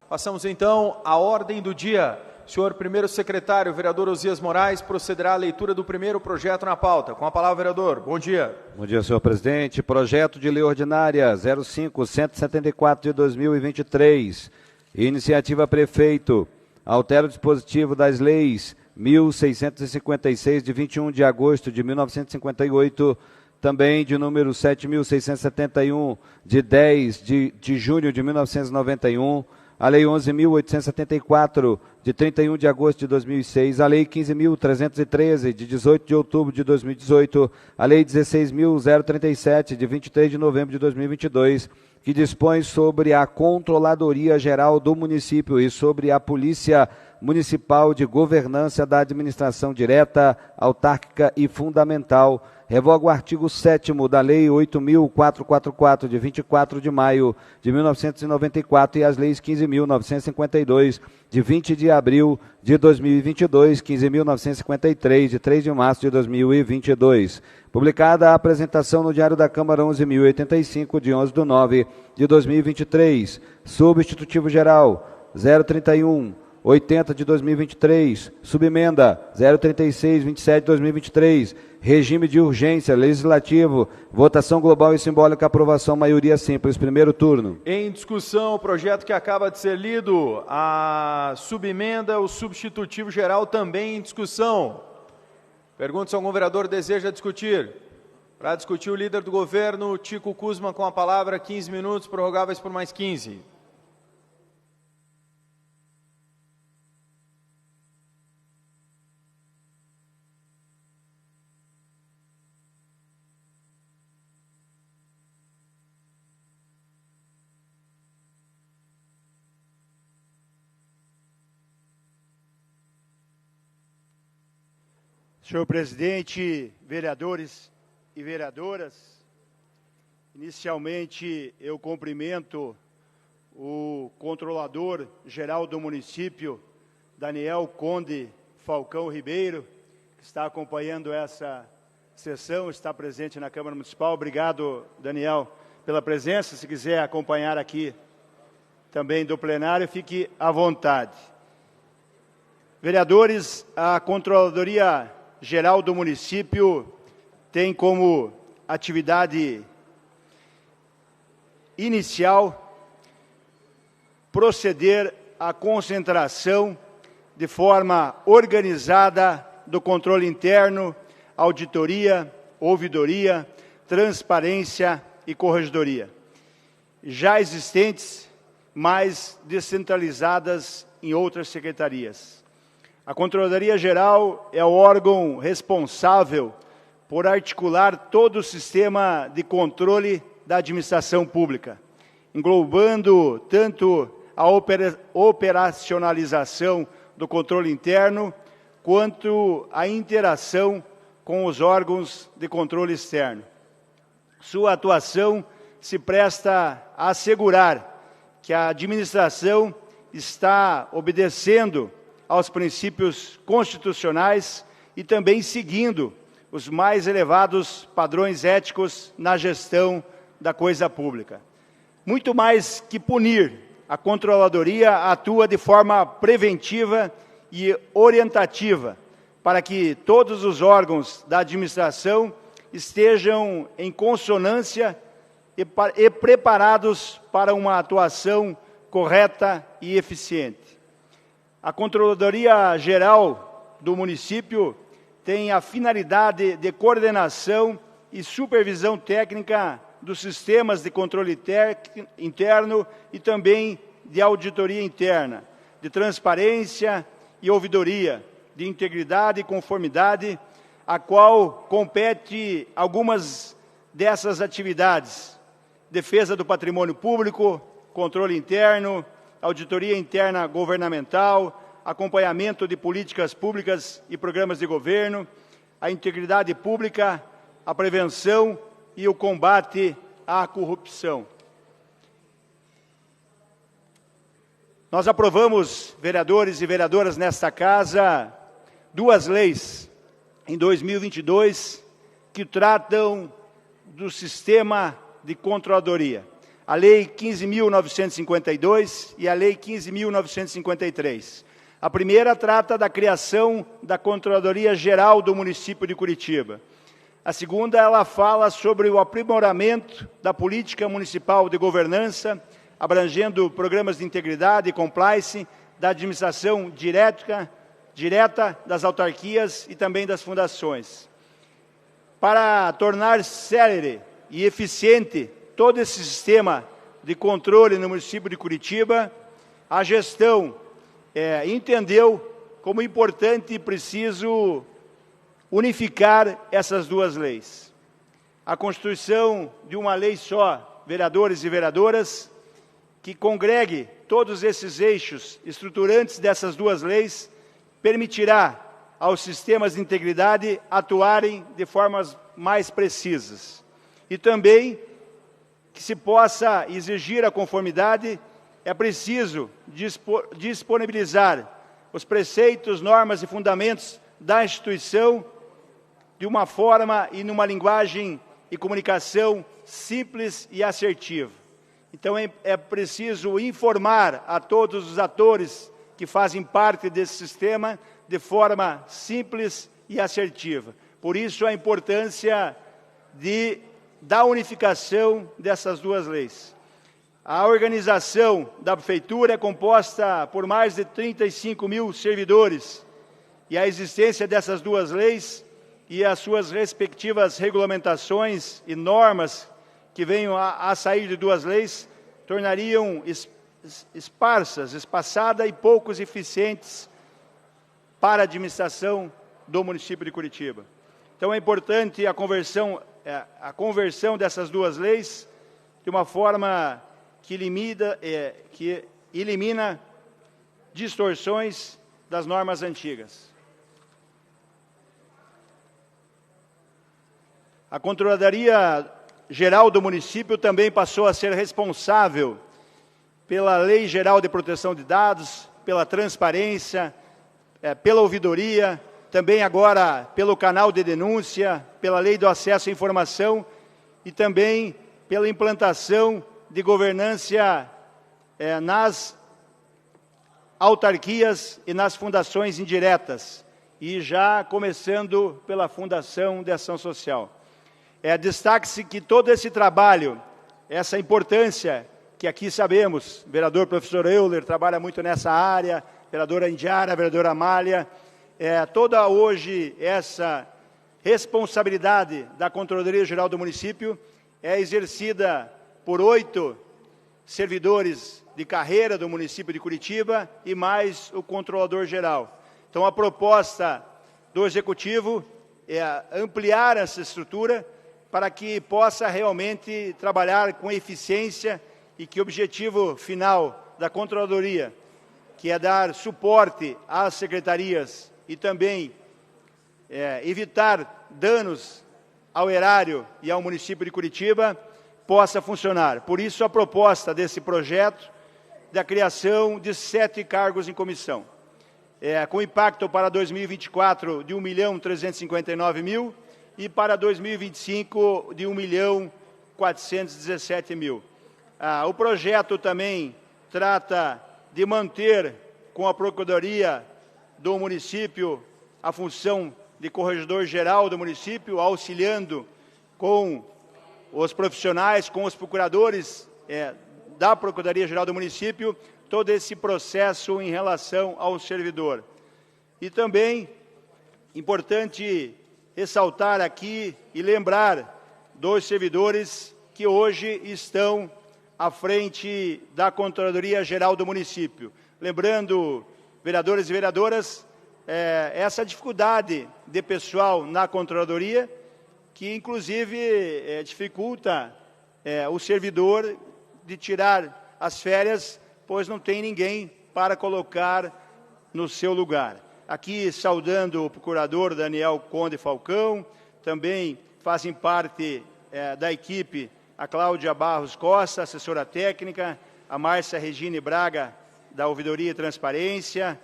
Passamos então à ordem do dia. Senhor primeiro secretário, vereador Osias Moraes, procederá à leitura do primeiro projeto na pauta. Com a palavra, vereador. Bom dia. Bom dia, senhor presidente. Projeto de lei ordinária 05-174 de 2023. Iniciativa prefeito. Altera o dispositivo das leis 1656 de 21 de agosto de 1958, também de número 7.671 de 10 de junho de 1991, a Lei 11.874, de 31 de agosto de 2006, a Lei 15.313, de 18 de outubro de 2018, a Lei 16.037, de 23 de novembro de 2022, que dispõe sobre a Controladoria Geral do Município e sobre a Polícia Municipal de Governança da Administração Direta, Autárquica e Fundamental. Revoga o artigo 7º da Lei 8.444, de 24 de maio de 1994, e as leis 15.952, de 20 de abril de 2022, 15.953, de 3 de março de 2022. Publicada a apresentação no Diário da Câmara 11.085, de 11 de nove de 2023. Substitutivo geral 031. 80 de 2023, subemenda 036-27 de 2023, regime de urgência legislativo, votação global e simbólica, aprovação, maioria simples, primeiro turno. Em discussão, o projeto que acaba de ser lido, a subemenda, o substitutivo geral também em discussão. Pergunto se algum vereador deseja discutir. Para discutir, o líder do governo, Tico Kuzma, com a palavra, 15 minutos, prorrogáveis por mais 15. Senhor presidente, vereadores e vereadoras, inicialmente eu cumprimento o controlador geral do município, Daniel Conde Falcão Ribeiro, que está acompanhando essa sessão, está presente na Câmara Municipal. Obrigado, Daniel, pela presença. Se quiser acompanhar aqui também do plenário, fique à vontade. Vereadores, a Controladoria Geral do município tem como atividade inicial proceder à concentração de forma organizada do controle interno, auditoria, ouvidoria, transparência e corregedoria, já existentes, mas descentralizadas em outras secretarias. A Controladoria Geral é o órgão responsável por articular todo o sistema de controle da administração pública, englobando tanto a operacionalização do controle interno, quanto a interação com os órgãos de controle externo. Sua atuação se presta a assegurar que a administração está obedecendo aos princípios constitucionais e também seguindo os mais elevados padrões éticos na gestão da coisa pública. Muito mais que punir, a Controladoria atua de forma preventiva e orientativa para que todos os órgãos da administração estejam em consonância e preparados para uma atuação correta e eficiente. A Controladoria Geral do município tem a finalidade de coordenação e supervisão técnica dos sistemas de controle interno e também de auditoria interna, de transparência e ouvidoria, de integridade e conformidade, a qual compete algumas dessas atividades: defesa do patrimônio público, controle interno, auditoria interna governamental, acompanhamento de políticas públicas e programas de governo, a integridade pública, a prevenção e o combate à corrupção. Nós aprovamos, vereadores e vereadoras nesta casa, 2 leis em 2022 que tratam do sistema de controladoria. a Lei 15.952 e a Lei 15.953. A primeira trata da criação da Controladoria Geral do município de Curitiba. A segunda, ela fala sobre o aprimoramento da política municipal de governança, abrangendo programas de integridade e compliance da administração direta das autarquias e também das fundações. Para tornar célere e eficiente todo esse sistema de controle no município de Curitiba, a gestão entendeu como importante e preciso unificar essas duas leis. A constituição de uma lei só, vereadores e vereadoras, que congregue todos esses eixos estruturantes dessas duas leis, permitirá aos sistemas de integridade atuarem de formas mais precisas. E também que se possa exigir a conformidade, é preciso disponibilizar os preceitos, normas e fundamentos da instituição de uma forma e numa linguagem e comunicação simples e assertiva. Então, é preciso informar a todos os atores que fazem parte desse sistema de forma simples e assertiva. Por isso, a importância da unificação dessas duas leis. A organização da Prefeitura é composta por mais de 35 mil servidores e a existência dessas duas leis e as suas respectivas regulamentações e normas que venham a sair de duas leis tornariam espaçadas e poucos eficientes para a administração do município de Curitiba. Então, é importante a conversão dessas duas leis de uma forma que elimina distorções das normas antigas. A Controladoria Geral do município também passou a ser responsável pela Lei Geral de Proteção de Dados, pela transparência, pela ouvidoria, também agora pelo canal de denúncia, pela Lei do Acesso à Informação e também pela implantação de governança nas autarquias e nas fundações indiretas, e já começando pela Fundação de Ação Social. Destaque-se que todo esse trabalho, essa importância, que aqui sabemos, o vereador professor Euler trabalha muito nessa área, vereadora Indiara, vereadora Amália, toda hoje essa responsabilidade da Controladoria Geral do município é exercida por 8 servidores de carreira do município de Curitiba e mais o controlador geral. Então, a proposta do Executivo é ampliar essa estrutura para que possa realmente trabalhar com eficiência e que o objetivo final da Controladoria, que é dar suporte às secretarias e também evitar danos ao erário e ao município de Curitiba, possa funcionar. Por isso, a proposta desse projeto da criação de 7 cargos em comissão, com impacto para 2024 de 1.359.000 e para 2025 de 1.417.000. O projeto também trata de manter com a Procuradoria do município a função de corregedor-geral do município, auxiliando com os profissionais, com os procuradores da Procuradoria-Geral do município, todo esse processo em relação ao servidor. E também, importante ressaltar aqui e lembrar dos servidores que hoje estão à frente da Controladoria-Geral do município. Lembrando, vereadores e vereadoras, essa dificuldade de pessoal na Controladoria, que inclusive dificulta o servidor de tirar as férias, pois não tem ninguém para colocar no seu lugar. Aqui saudando o procurador Daniel Conde Falcão, também fazem parte da equipe a Cláudia Barros Costa, assessora técnica, a Márcia Regine Braga, da Ouvidoria e Transparência,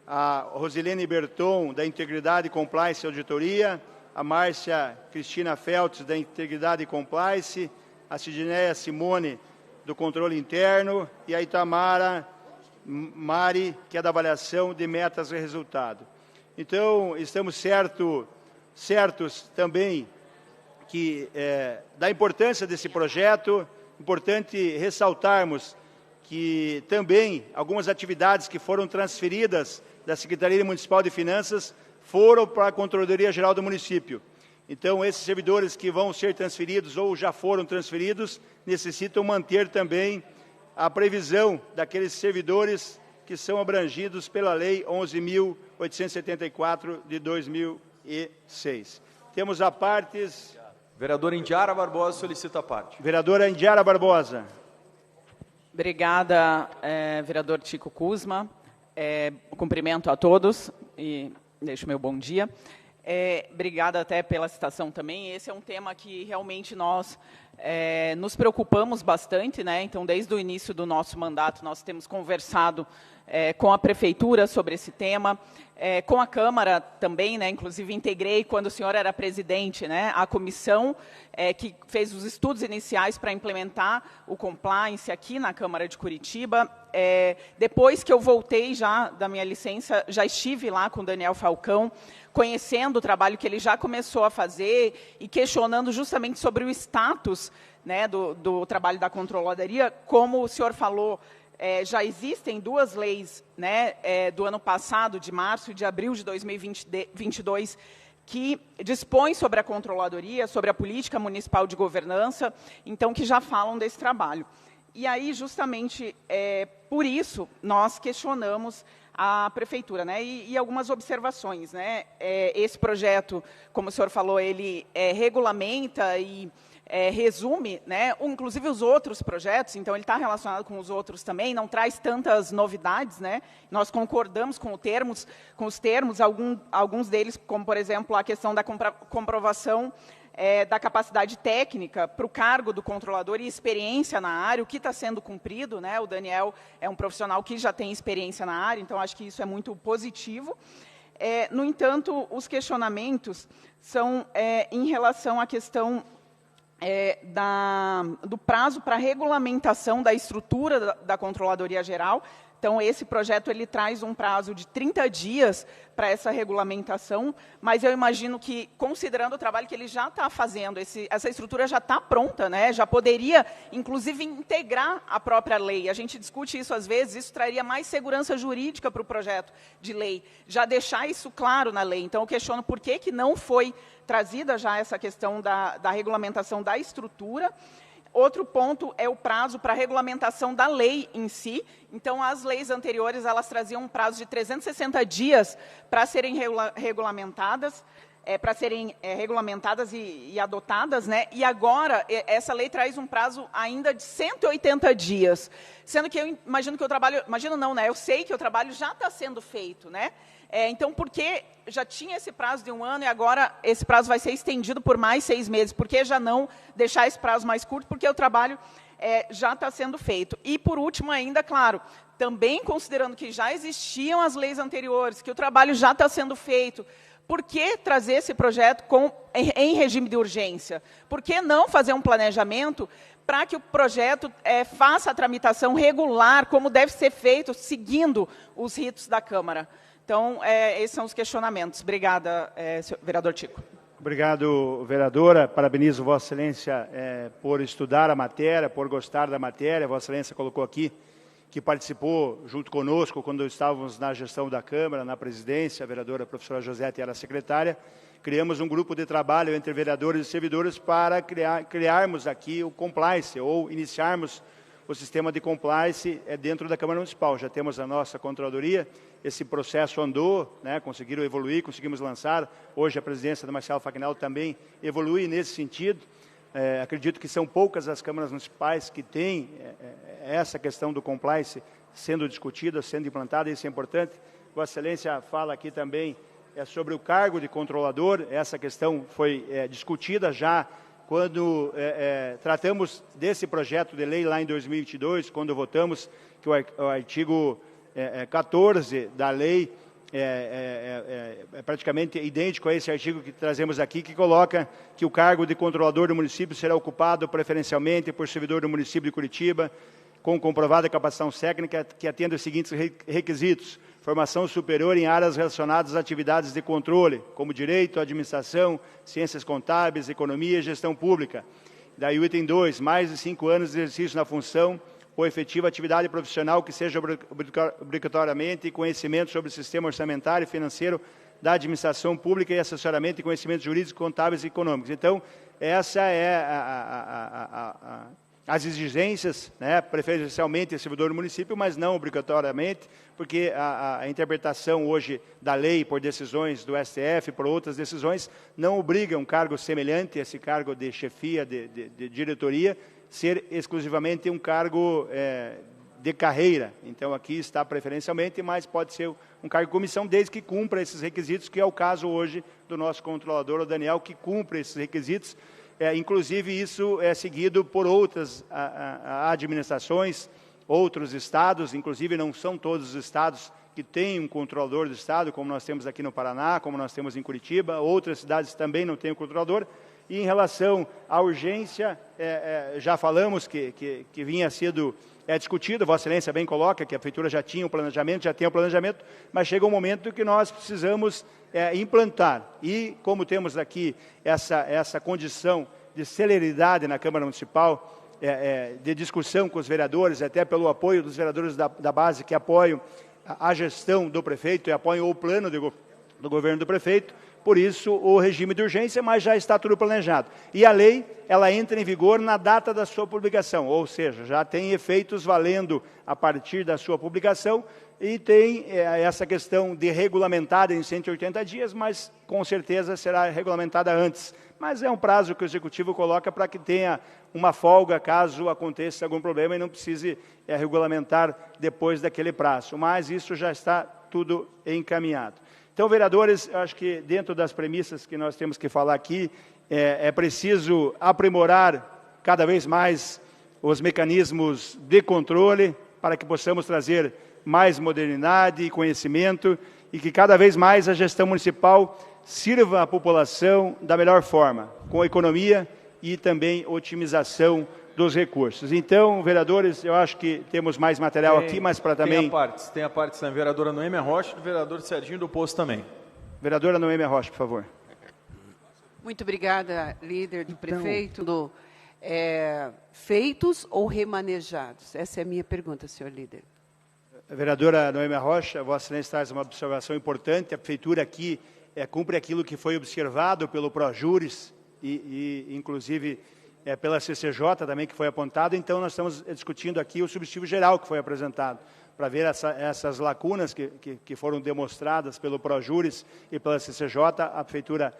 a Rosilene Berton, da Integridade, Compliance e Auditoria, a Márcia Cristina Feltz, da Integridade e Compliance, a Sidneia Simone, do controle interno, e a Itamara Mari, que é da avaliação de metas e resultado. Então, estamos certos também da importância desse projeto. Importante ressaltarmos que também algumas atividades que foram transferidas da Secretaria Municipal de Finanças foram para a Controladoria Geral do município. Então, esses servidores que vão ser transferidos ou já foram transferidos, necessitam manter também a previsão daqueles servidores que são abrangidos pela Lei 11.874 de 2006. Temos a partes... Vereadora Indiara Barbosa solicita a parte. Vereadora Indiara Barbosa. Obrigada, vereador Tico Kuzma. Cumprimento a todos e deixo meu bom dia. Obrigada até pela citação também. Esse é um tema que realmente nós nos preocupamos bastante, né? Então, desde o início do nosso mandato, nós temos conversado com a Prefeitura sobre esse tema, com a Câmara também, né? Inclusive, integrei, quando o senhor era presidente, né, a comissão que fez os estudos iniciais para implementar o compliance aqui na Câmara de Curitiba. Depois que eu voltei já da minha licença, já estive lá com o Daniel Falcão, conhecendo o trabalho que ele já começou a fazer e questionando justamente sobre o status, né, do trabalho da controladoria. Como o senhor falou, já existem duas leis, né, do ano passado, de março e de abril de 2022, que dispõem sobre a controladoria, sobre a política municipal de governança, então, que já falam desse trabalho. E aí, justamente, por isso, nós questionamos a Prefeitura, né, e algumas observações, né. Esse projeto, como o senhor falou, ele regulamenta e resume, né, inclusive os outros projetos, então ele está relacionado com os outros também, não traz tantas novidades, né. Nós concordamos com os termos, alguns deles, como, por exemplo, a questão da comprovação da capacidade técnica para o cargo do controlador e experiência na área, o que está sendo cumprido, né? O Daniel é um profissional que já tem experiência na área, então acho que isso é muito positivo. No entanto, os questionamentos são em relação à questão do prazo para regulamentação da estrutura da Controladoria Geral. Então, esse projeto ele traz um prazo de 30 dias para essa regulamentação, mas eu imagino que, considerando o trabalho que ele já está fazendo, essa estrutura já está pronta, né? Já poderia, inclusive, integrar a própria lei. A gente discute isso às vezes, isso traria mais segurança jurídica para o projeto de lei, já deixar isso claro na lei. Então, eu questiono por que não foi trazida já essa questão da regulamentação da estrutura. Outro ponto é o prazo para a regulamentação da lei em si. Então, as leis anteriores, elas traziam um prazo de 360 dias para serem regulamentadas, e adotadas, né? E agora, essa lei traz um prazo ainda de 180 dias, sendo que eu imagino que o trabalho, imagino não, né? Eu sei que o trabalho já está sendo feito, né? Então, por que já tinha esse prazo de 1 ano e agora esse prazo vai ser estendido por mais 6 meses? Por que já não deixar esse prazo mais curto? Porque o trabalho já está sendo feito. E, por último, ainda, claro, também considerando que já existiam as leis anteriores, que o trabalho já está sendo feito, por que trazer esse projeto em regime de urgência? Por que não fazer um planejamento para que o projeto faça a tramitação regular, como deve ser feito, seguindo os ritos da Câmara? Então, esses são os questionamentos. Obrigada, vereador Tico. Obrigado, vereadora. Parabenizo Vossa Excelência por estudar a matéria, por gostar da matéria. Vossa Excelência colocou aqui que participou junto conosco quando estávamos na gestão da Câmara, na presidência, a vereadora professora Josete era secretária. Criamos um grupo de trabalho entre vereadores e servidores para criarmos aqui o compliance, ou iniciarmos o sistema de compliance dentro da Câmara Municipal. Já temos a nossa controladoria, esse processo andou, né, conseguiram evoluir, conseguimos lançar. Hoje a presidência do Marcelo Fagnal também evolui nesse sentido. Acredito que são poucas as câmaras municipais que têm essa questão do compliance sendo discutida, sendo implantada, isso é importante. Vossa Excelência fala aqui também sobre o cargo de controlador, essa questão foi discutida já quando tratamos desse projeto de lei lá em 2022, quando votamos que o artigo 14 da lei praticamente idêntico a esse artigo que trazemos aqui, que coloca que o cargo de controlador do município será ocupado preferencialmente por servidor do município de Curitiba, com comprovada capacitação técnica que atenda os seguintes requisitos: formação superior em áreas relacionadas a atividades de controle, como direito, administração, ciências contábeis, economia e gestão pública. Daí o item 2, mais de 5 anos de exercício na função ou efetiva atividade profissional que seja obrigatoriamente conhecimento sobre o sistema orçamentário e financeiro da administração pública e assessoramento e conhecimentos jurídicos, contábeis e econômicos. Então, essa é as exigências, né, preferencialmente servidor do município, mas não obrigatoriamente, porque a interpretação hoje da lei por decisões do STF, por outras decisões, não obriga um cargo semelhante a esse cargo de chefia, de diretoria, ser exclusivamente um cargo de carreira. Então, aqui está preferencialmente, mas pode ser um cargo de comissão, desde que cumpra esses requisitos, que é o caso hoje do nosso controlador, o Daniel, que cumpre esses requisitos. Inclusive, isso é seguido por outras administrações, outros estados, inclusive não são todos os estados que têm um controlador do estado, como nós temos aqui no Paraná, como nós temos em Curitiba, outras cidades também não têm um controlador. E em relação à urgência, já falamos que vinha sido discutido, Vossa Excelência bem coloca que a Prefeitura já tinha o planejamento, já tem o planejamento, mas chega um momento que nós precisamos implantar. E como temos aqui essa condição de celeridade na Câmara Municipal, de discussão com os vereadores, até pelo apoio dos vereadores da base que apoiam a gestão do prefeito e apoiam o plano do governo do prefeito, por isso o regime de urgência, mas já está tudo planejado. E a lei, ela entra em vigor na data da sua publicação, ou seja, já tem efeitos valendo a partir da sua publicação e tem essa questão de regulamentada em 180 dias, mas com certeza será regulamentada antes. Mas é um prazo que o Executivo coloca para que tenha uma folga caso aconteça algum problema e não precise regulamentar depois daquele prazo. Mas isso já está tudo encaminhado. Então, vereadores, acho que dentro das premissas que nós temos que falar aqui, é preciso aprimorar cada vez mais os mecanismos de controle para que possamos trazer mais modernidade e conhecimento e que cada vez mais a gestão municipal sirva à população da melhor forma, com economia e também otimização dos recursos. Então, vereadores, eu acho que temos mais material aqui, mas para também... Tem a parte da vereadora Noêmia Rocha e do vereador Serginho do Poço também. Vereadora Noêmia Rocha, por favor. Muito obrigada, líder do prefeito. Feitos ou remanejados? Essa é a minha pergunta, senhor líder. Vereadora Noêmia Rocha, Vossa Excelência traz uma observação importante. A prefeitura aqui cumpre aquilo que foi observado pelo Projuris e inclusive... pela CCJ também, que foi apontado. Então, nós estamos discutindo aqui o substitutivo geral que foi apresentado, para ver essas lacunas que foram demonstradas pelo Projuris e pela CCJ. A Prefeitura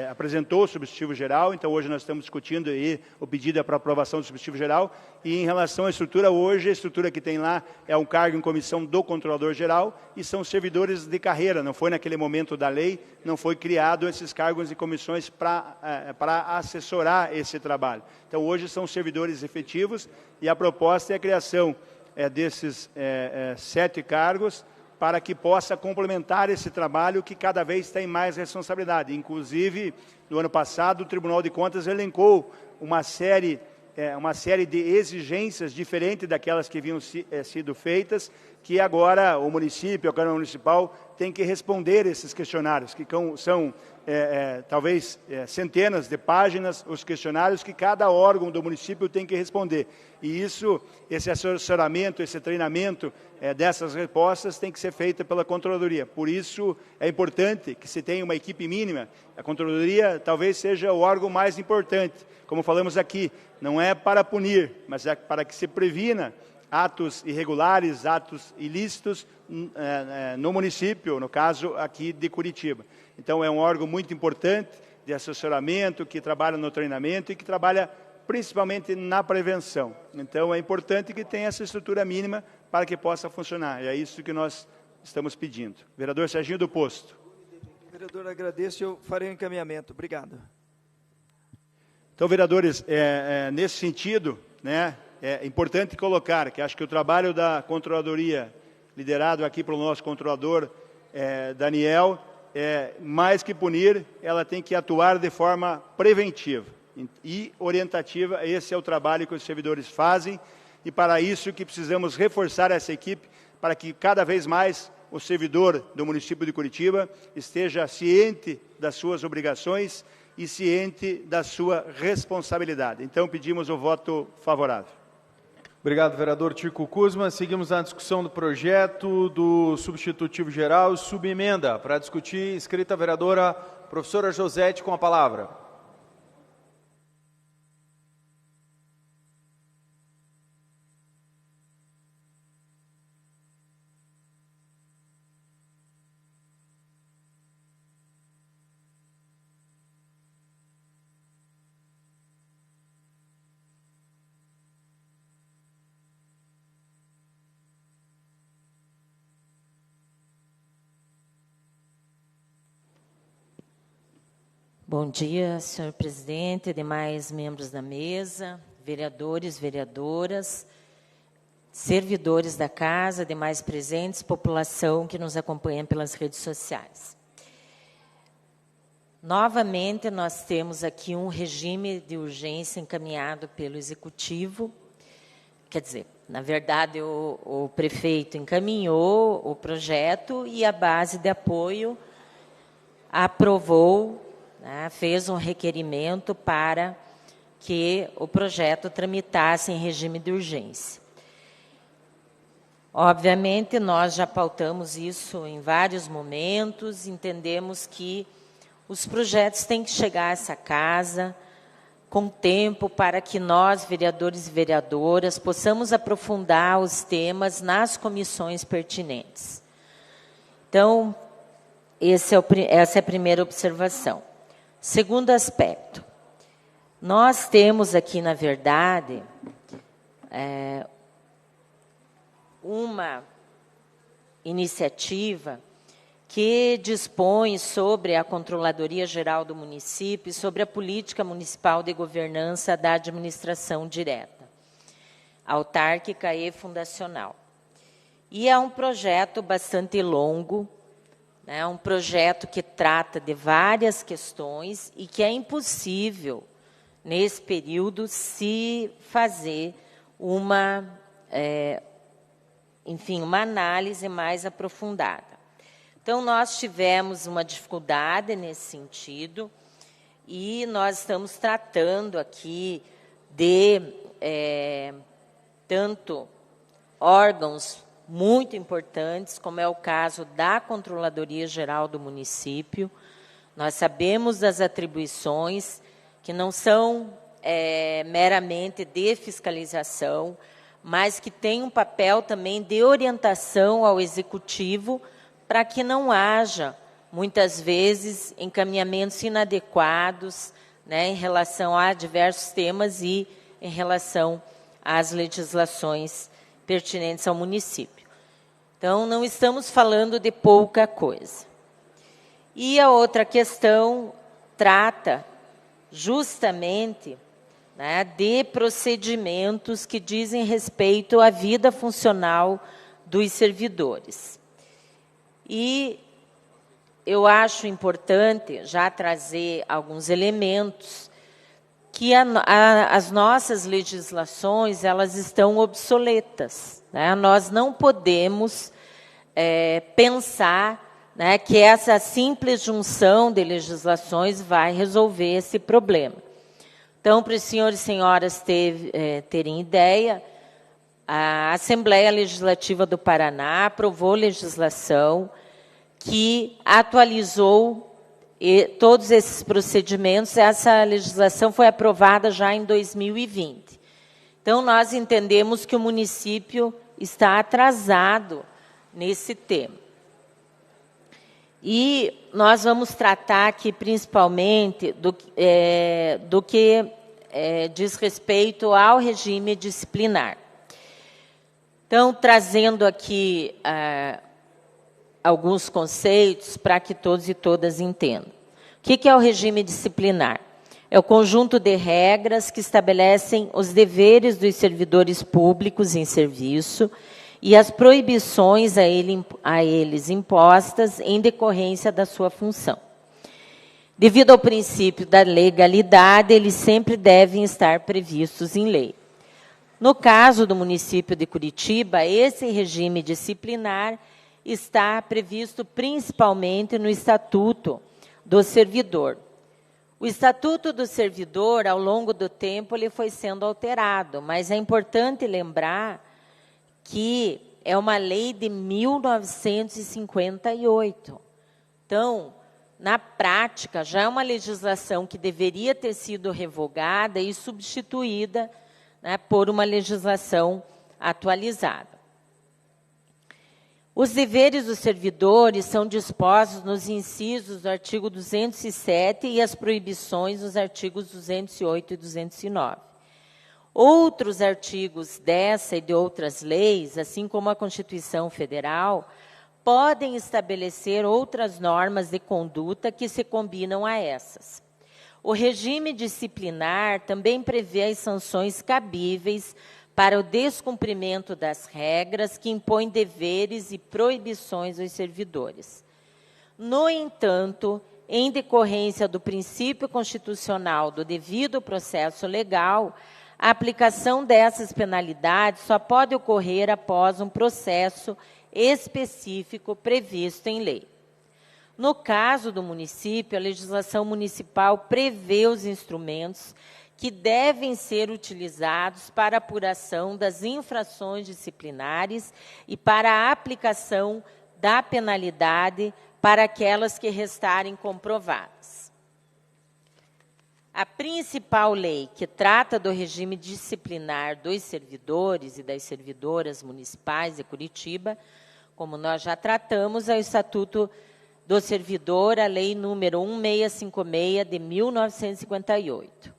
apresentou o substitutivo geral, então hoje nós estamos discutindo aí o pedido para aprovação do substitutivo geral. E em relação à estrutura, hoje a estrutura que tem lá é um cargo em comissão do Controlador Geral e são servidores de carreira, não foi naquele momento da lei, não foi criado esses cargos e comissões para assessorar esse trabalho. Então hoje são servidores efetivos e a proposta é a criação desses 7 cargos para que possa complementar esse trabalho que cada vez tem mais responsabilidade. Inclusive, no ano passado, o Tribunal de Contas elencou uma série de exigências diferentes daquelas que haviam sido feitas, que agora o município, a Câmara Municipal, tem que responder esses questionários, que são talvez centenas de páginas, os questionários que cada órgão do município tem que responder. E esse assessoramento, esse treinamento dessas respostas tem que ser feito pela Controladoria. Por isso, é importante que se tenha uma equipe mínima. A Controladoria talvez seja o órgão mais importante. Como falamos aqui, não é para punir, mas é para que se previna atos irregulares, atos ilícitos no município, no caso aqui de Curitiba. Então, é um órgão muito importante de assessoramento, que trabalha no treinamento e que trabalha principalmente na prevenção. Então, é importante que tenha essa estrutura mínima para que possa funcionar. E é isso que nós estamos pedindo. Vereador Serginho do Posto. Vereador, agradeço, eu farei o encaminhamento. Obrigado. Então, vereadores, nesse sentido, né, é importante colocar que acho que o trabalho da Controladoria, liderado aqui pelo nosso controlador, Daniel, mais que punir, ela tem que atuar de forma preventiva e orientativa. Esse é o trabalho que os servidores fazem, e para isso que precisamos reforçar essa equipe, para que cada vez mais o servidor do município de Curitiba esteja ciente das suas obrigações e ciente da sua responsabilidade. Então, pedimos o voto favorável. Obrigado, vereador Tico Kuzma. Seguimos na discussão do projeto do substitutivo geral, subemenda. Para discutir, inscrita a vereadora professora Josete com a palavra. Bom dia, senhor presidente, demais membros da mesa, vereadores, vereadoras, servidores da casa, demais presentes, população que nos acompanha pelas redes sociais. Novamente, nós temos aqui um regime de urgência encaminhado pelo Executivo. Quer dizer, na verdade, o prefeito encaminhou o projeto e a base de apoio aprovou, fez um requerimento para que o projeto tramitasse em regime de urgência. Obviamente, nós já pautamos isso em vários momentos, entendemos que os projetos têm que chegar a essa casa com tempo para que nós, vereadores e vereadoras, possamos aprofundar os temas nas comissões pertinentes. Então, essa é a primeira observação. Segundo aspecto, nós temos aqui, na verdade, uma iniciativa que dispõe sobre a Controladoria Geral do Município, sobre a Política Municipal de Governança da Administração Direta, autárquica e fundacional. E é um projeto bastante longo, um projeto que trata de várias questões e que é impossível, nesse período, se fazer uma análise mais aprofundada. Então, nós tivemos uma dificuldade nesse sentido e nós estamos tratando aqui de tanto órgãos muito importantes, como é o caso da Controladoria Geral do Município. Nós sabemos das atribuições que não são meramente de fiscalização, mas que tem um papel também de orientação ao Executivo para que não haja, muitas vezes, encaminhamentos inadequados, em relação a diversos temas e em relação às legislações pertinentes ao município. Então, não estamos falando de pouca coisa. E a outra questão trata justamente de procedimentos que dizem respeito à vida funcional dos servidores. E eu acho importante já trazer alguns elementos que as nossas legislações elas estão obsoletas. Nós não podemos pensar que essa simples junção de legislações vai resolver esse problema. Então, para os senhores e senhoras terem ideia, a Assembleia Legislativa do Paraná aprovou legislação que atualizou todos esses procedimentos. Essa legislação foi aprovada já em 2020. Então, nós entendemos que o município está atrasado nesse tema. E nós vamos tratar aqui, principalmente, do que diz respeito ao regime disciplinar. Então, trazendo aqui alguns conceitos para que todos e todas entendam. O que é o regime disciplinar? É o conjunto de regras que estabelecem os deveres dos servidores públicos em serviço e as proibições a eles impostas em decorrência da sua função. Devido ao princípio da legalidade, eles sempre devem estar previstos em lei. No caso do município de Curitiba, esse regime disciplinar está previsto principalmente no Estatuto do Servidor. O Estatuto do Servidor, ao longo do tempo, ele foi sendo alterado, mas é importante lembrar que é uma lei de 1958. Então, na prática, já é uma legislação que deveria ter sido revogada e substituída, né, por uma legislação atualizada. Os deveres dos servidores são dispostos nos incisos do artigo 207 e as proibições nos artigos 208 e 209. Outros artigos dessa e de outras leis, assim como a Constituição Federal, podem estabelecer outras normas de conduta que se combinam a essas. O regime disciplinar também prevê as sanções cabíveis para o descumprimento das regras que impõem deveres e proibições aos servidores. No entanto, em decorrência do princípio constitucional do devido processo legal, a aplicação dessas penalidades só pode ocorrer após um processo específico previsto em lei. No caso do município, a legislação municipal prevê os instrumentos que devem ser utilizados para a apuração das infrações disciplinares e para a aplicação da penalidade para aquelas que restarem comprovadas. A principal lei que trata do regime disciplinar dos servidores e das servidoras municipais de Curitiba, como nós já tratamos, é o Estatuto do Servidor, a Lei número 1656 de 1958.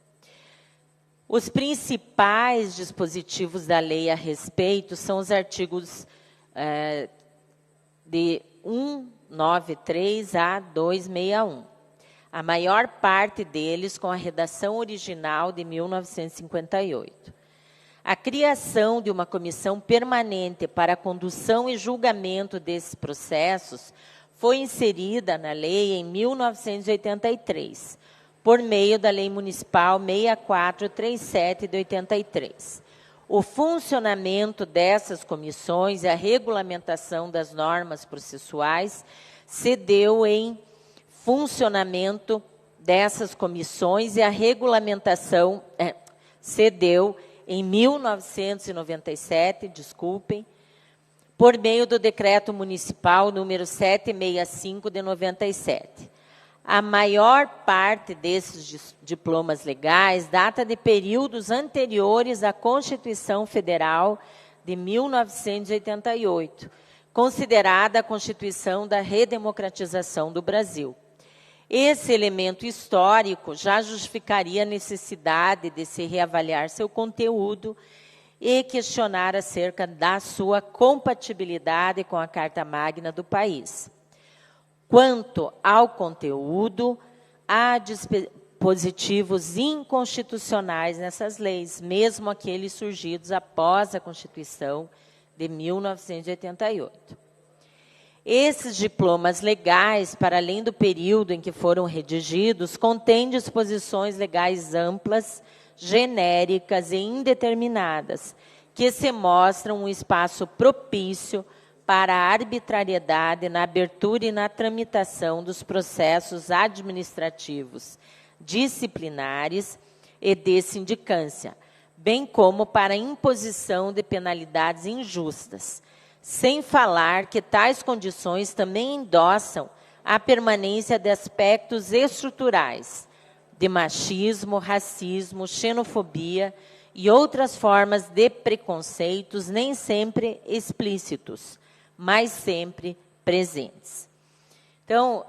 Os principais dispositivos da lei a respeito são os artigos de 193 a 261. A maior parte deles com a redação original de 1958. A criação de uma comissão permanente para a condução e julgamento desses processos foi inserida na lei em 1983, por meio da Lei Municipal 6437 de 83. O funcionamento dessas comissões e a regulamentação das normas processuais se deu em funcionamento dessas comissões e a regulamentação se deu em 1997, por meio do Decreto Municipal número 765 de 97. A maior parte desses diplomas legais data de períodos anteriores à Constituição Federal de 1988, considerada a Constituição da Redemocratização do Brasil. Esse elemento histórico já justificaria a necessidade de se reavaliar seu conteúdo e questionar acerca da sua compatibilidade com a Carta Magna do país. Quanto ao conteúdo, há dispositivos inconstitucionais nessas leis, mesmo aqueles surgidos após a Constituição de 1988. Esses diplomas legais, para além do período em que foram redigidos, contêm disposições legais amplas, genéricas e indeterminadas, que se mostram um espaço propício para a arbitrariedade na abertura e na tramitação dos processos administrativos, disciplinares e de sindicância, bem como para a imposição de penalidades injustas, sem falar que tais condições também endossam a permanência de aspectos estruturais de machismo, racismo, xenofobia e outras formas de preconceitos nem sempre explícitos, mas sempre presentes. Então,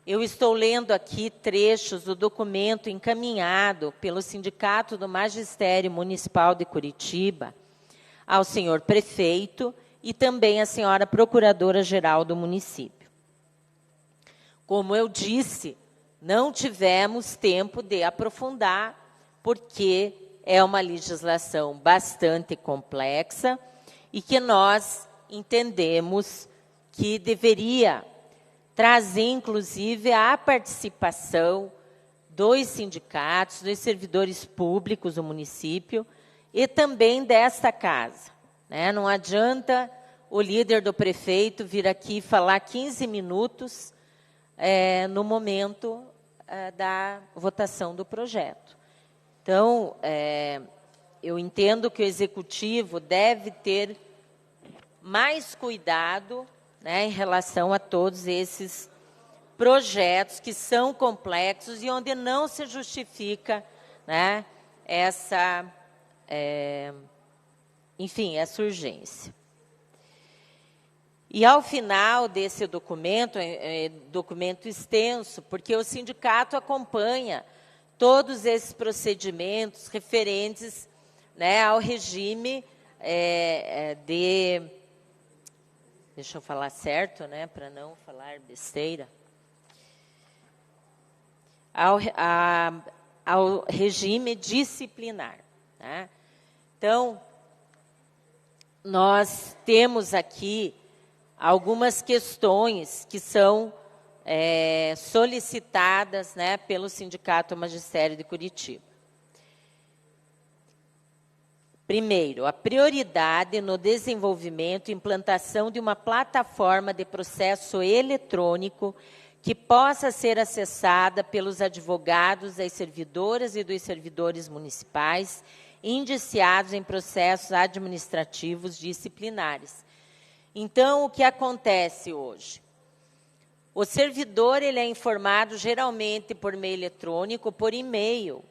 eu estou lendo aqui trechos do documento encaminhado pelo Sindicato do Magistério Municipal de Curitiba ao senhor prefeito e também à senhora procuradora-geral do município. Como eu disse, não tivemos tempo de aprofundar, porque é uma legislação bastante complexa e que nós entendemos que deveria trazer, inclusive, a participação dos sindicatos, dos servidores públicos do município e também desta casa, né? Não adianta o líder do prefeito vir aqui falar 15 minutos no momento da votação do projeto. Então, eu entendo que o Executivo deve ter mais cuidado, né, em relação a todos esses projetos que são complexos e onde não se justifica, né, essa urgência. E, ao final desse documento, documento extenso, porque o sindicato acompanha todos esses procedimentos referentes, né, ao regime deixa eu falar certo, né, para não falar besteira, ao regime disciplinar, né? Então, nós temos aqui algumas questões que são solicitadas, né, pelo Sindicato Magistério de Curitiba. Primeiro, a prioridade no desenvolvimento e implantação de uma plataforma de processo eletrônico que possa ser acessada pelos advogados das servidoras e dos servidores municipais indiciados em processos administrativos disciplinares. Então, o que acontece hoje? O servidor ele é informado geralmente por meio eletrônico, por e-mail,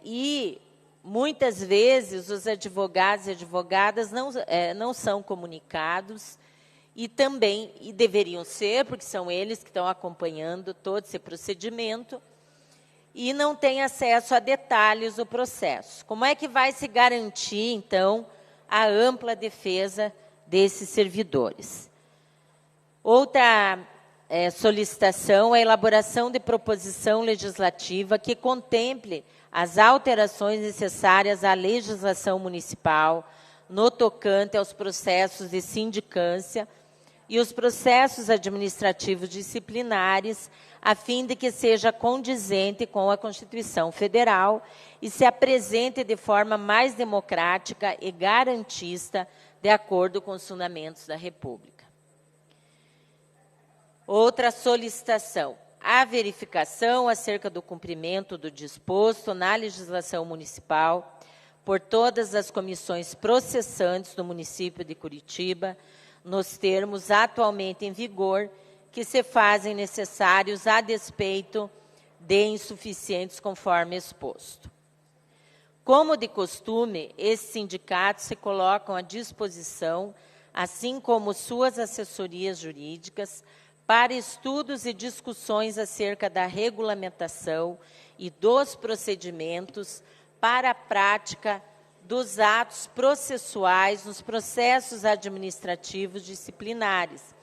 e muitas vezes os advogados e advogadas não são comunicados e deveriam ser, porque são eles que estão acompanhando todo esse procedimento e não têm acesso a detalhes do processo. Como é que vai se garantir, então, a ampla defesa desses servidores? Outra solicitação é a elaboração de proposição legislativa que contemple as alterações necessárias à legislação municipal no tocante aos processos de sindicância e os processos administrativos disciplinares, a fim de que seja condizente com a Constituição Federal e se apresente de forma mais democrática e garantista, de acordo com os fundamentos da República. Outra solicitação: a verificação acerca do cumprimento do disposto na legislação municipal por todas as comissões processantes do município de Curitiba, nos termos atualmente em vigor, que se fazem necessários a despeito de insuficientes conforme exposto. Como de costume, esses sindicatos se colocam à disposição, assim como suas assessorias jurídicas, para estudos e discussões acerca da regulamentação e dos procedimentos para a prática dos atos processuais nos processos administrativos disciplinares,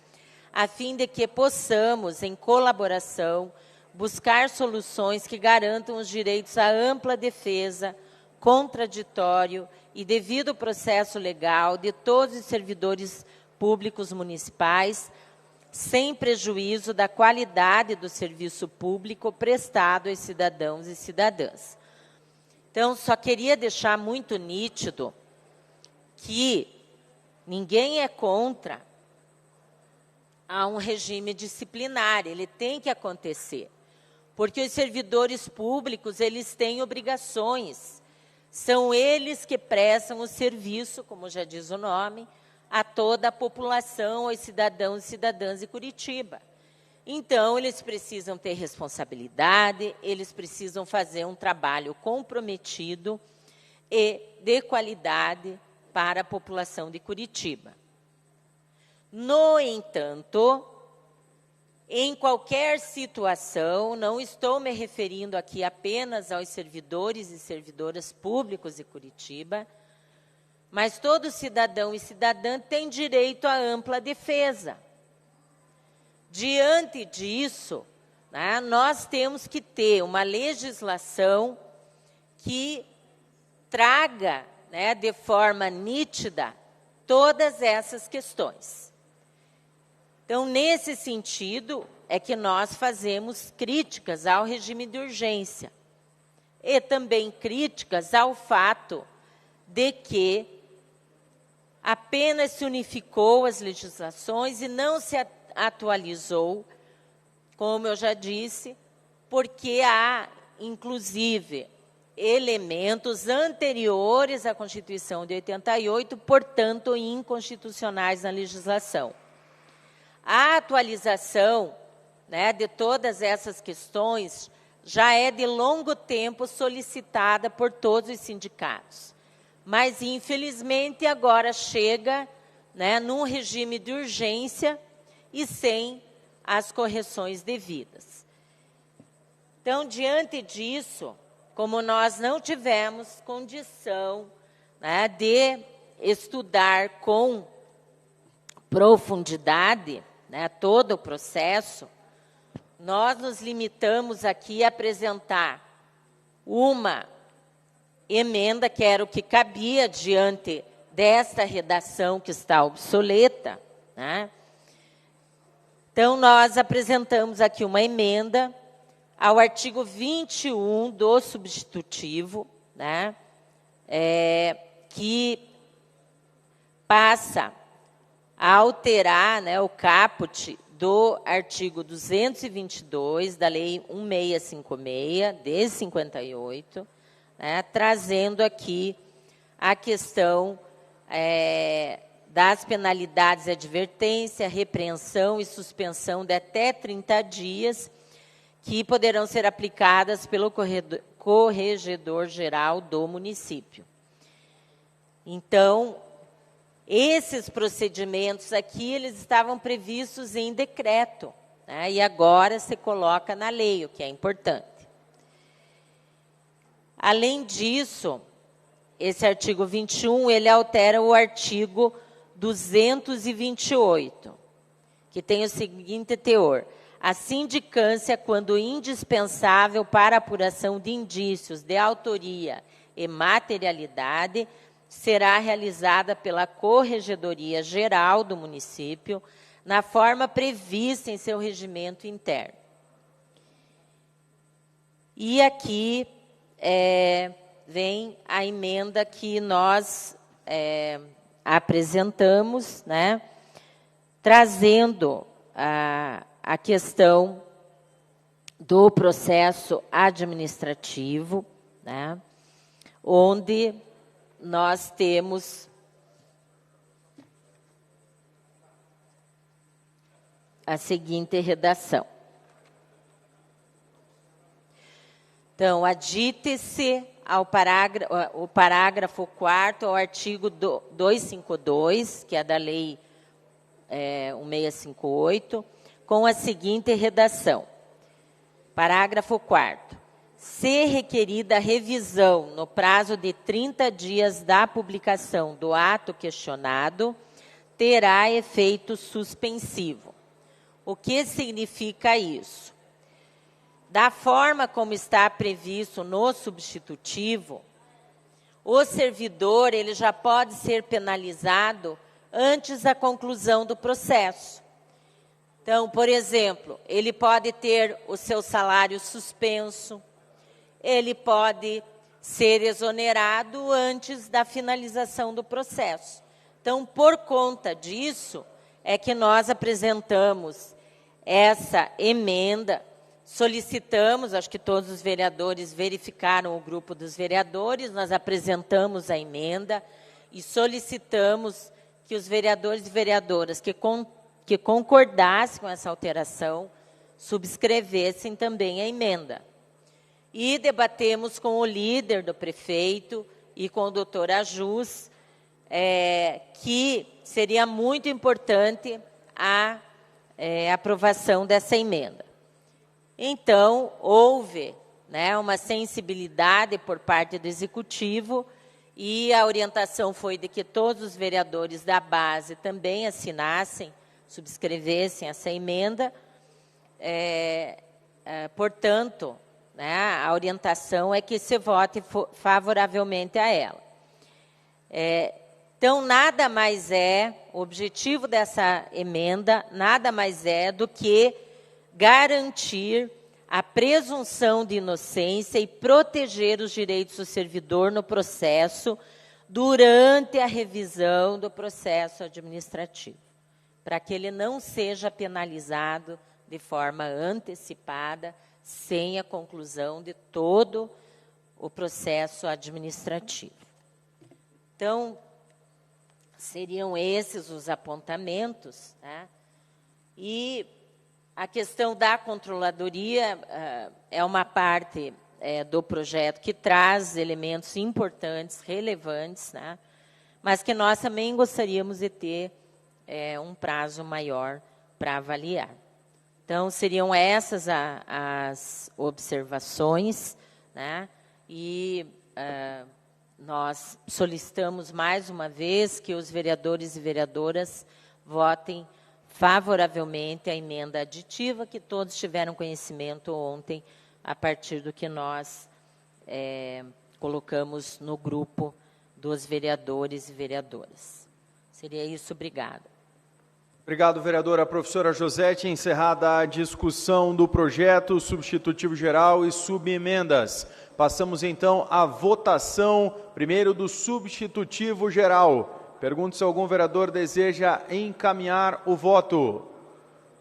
a fim de que possamos, em colaboração, buscar soluções que garantam os direitos à ampla defesa, contraditório e devido processo legal de todos os servidores públicos municipais, sem prejuízo da qualidade do serviço público prestado aos cidadãos e cidadãs. Então, só queria deixar muito nítido que ninguém é contra um regime disciplinar, ele tem que acontecer, porque os servidores públicos, eles têm obrigações, são eles que prestam o serviço, como já diz o nome, a toda a população, aos cidadãos e cidadãs de Curitiba. Então, eles precisam ter responsabilidade, eles precisam fazer um trabalho comprometido e de qualidade para a população de Curitiba. No entanto, em qualquer situação, não estou me referindo aqui apenas aos servidores e servidoras públicos de Curitiba, mas todo cidadão e cidadã tem direito à ampla defesa. Diante disso, né, nós temos que ter uma legislação que traga né, de forma nítida todas essas questões. Então, nesse sentido, é que nós fazemos críticas ao regime de urgência e também críticas ao fato de que apenas se unificou as legislações e não se atualizou, como eu já disse, porque há, inclusive, elementos anteriores à Constituição de 88, portanto, inconstitucionais na legislação. A atualização, né, de todas essas questões já é de longo tempo solicitada por todos os sindicatos. Mas, infelizmente, agora chega, né, num regime de urgência e sem as correções devidas. Então, diante disso, como nós não tivemos condição, né, de estudar com profundidade, né, todo o processo, nós nos limitamos aqui a apresentar uma emenda, que era o que cabia diante desta redação que está obsoleta, né? Então, nós apresentamos aqui uma emenda ao artigo 21 do substitutivo, né, que passa a alterar, né, o caput do artigo 222 da Lei 1656, de 58, né, trazendo aqui a questão das penalidades de advertência, repreensão e suspensão de até 30 dias, que poderão ser aplicadas pelo corregedor-geral do município. Então, esses procedimentos aqui, eles estavam previstos em decreto, né, e agora se coloca na lei, o que é importante. Além disso, esse artigo 21, ele altera o artigo 228, que tem o seguinte teor: a sindicância, quando indispensável para a apuração de indícios de autoria e materialidade, será realizada pela Corregedoria Geral do município, na forma prevista em seu regimento interno. E aqui vem a emenda que nós apresentamos, né, trazendo a questão do processo administrativo, né, onde nós temos a seguinte redação. Então, adite-se o parágrafo 4º ao artigo 252, que é da Lei 1658, com a seguinte redação. Parágrafo 4º. Se requerida revisão no prazo de 30 dias da publicação do ato questionado, terá efeito suspensivo. O que significa isso? Da forma como está previsto no substitutivo, o servidor ele já pode ser penalizado antes da conclusão do processo. Então, por exemplo, ele pode ter o seu salário suspenso, ele pode ser exonerado antes da finalização do processo. Então, por conta disso, é que nós apresentamos essa emenda, solicitamos, acho que todos os vereadores verificaram o grupo dos vereadores, nós apresentamos a emenda e solicitamos que os vereadores e vereadoras que concordassem com essa alteração subscrevessem também a emenda. E debatemos com o líder do prefeito e com o doutor Ajus, que seria muito importante a aprovação dessa emenda. Então, houve, né, uma sensibilidade por parte do Executivo e a orientação foi de que todos os vereadores da base também assinassem, subscrevessem essa emenda. Portanto, né, a orientação é que se vote favoravelmente a ela. Então, nada mais o objetivo dessa emenda, nada mais do que garantir a presunção de inocência e proteger os direitos do servidor no processo durante a revisão do processo administrativo, para que ele não seja penalizado de forma antecipada, sem a conclusão de todo o processo administrativo. Então, seriam esses os apontamentos, né? E a questão da controladoria é uma parte do projeto que traz elementos importantes, relevantes, né? Mas que nós também gostaríamos de ter um prazo maior para avaliar. Então, seriam essas as observações, né? E nós solicitamos mais uma vez que os vereadores e vereadoras votem favoravelmente a emenda aditiva, que todos tiveram conhecimento ontem, a partir do que nós colocamos no grupo dos vereadores e vereadoras. Seria isso, obrigada. Obrigado, vereadora professora Josete. Encerrada a discussão do projeto substitutivo geral e subemendas. Passamos, então, à votação, primeiro do substitutivo geral. Pergunto se algum vereador deseja encaminhar o voto.